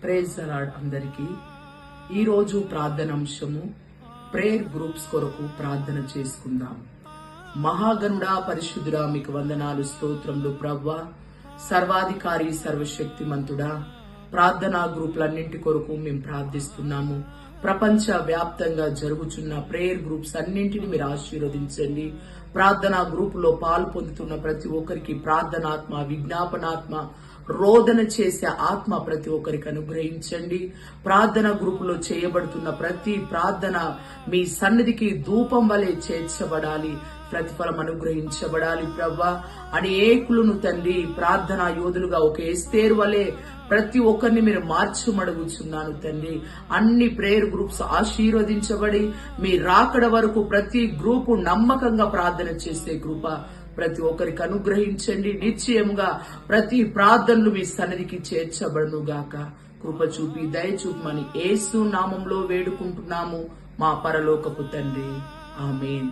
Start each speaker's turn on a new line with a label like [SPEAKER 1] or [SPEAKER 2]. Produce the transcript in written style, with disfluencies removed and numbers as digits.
[SPEAKER 1] Praise the lord అందరికీ. ఈరోజు ప్రార్థన అంశము ప్రేయర్ గ్రూప్స్ కొరకు ప్రార్థన చేసుకుందాం. మహాగణుడా, పరిశుద్ధుడా, మీకు వందనాలు, స్తోత్రములు ప్రభువా. సర్వాధికారి, సర్వశక్తిమంతుడా, ప్రార్థనా గ్రూపులన్నింటి కొరకు మేము ప్రార్థిస్తున్నాము. ప్రపంచ వ్యాప్తంగా జరుగుతున్న ప్రేయర్ గ్రూప్స్ అన్నింటినీ మీరు ఆశీర్వదించండి. ప్రార్థనా గ్రూపులో పాలు పొందుతున్న ప్రతి ఒక్కరికి ప్రార్థనాత్మ, విజ్ఞాపనాత్మ, రోదన చేసే ఆత్మ ప్రతి ఒక్కరికి అనుగ్రహించండి. ప్రార్థన గ్రూపులో చేయబడుతున్న ప్రతి ప్రార్థన మీ సన్నిధికి ధూపం వలె చేర్చబడాలి, ప్రతిఫలం అనుగ్రహించబడాలి. ప్రవ్వా, అనేకులను తండ్రి ప్రార్థనా యోధులుగా ఒక ఎస్తేరు వలె ప్రతి ఒక్కరిని మీరు మార్చమడుగుచున్నాను తండ్రి. అన్ని ప్రేయర్ గ్రూప్స్ ఆశీర్వదించబడి మీ రాకడ వరకు ప్రతి గ్రూపు నమ్మకంగా ప్రార్థన చేసే కృప ప్రతి ఒక్కరికి అనుగ్రహించండి. నిశ్చయముగా ప్రతి ప్రార్థనలు మీ సన్నిధికి చేర్చబడును గాక. కృప చూపి దయ చూపమని యేసు నామంలో వేడుకుంటున్నాము మా పరలోకపు తండ్రి. ఆమేన్.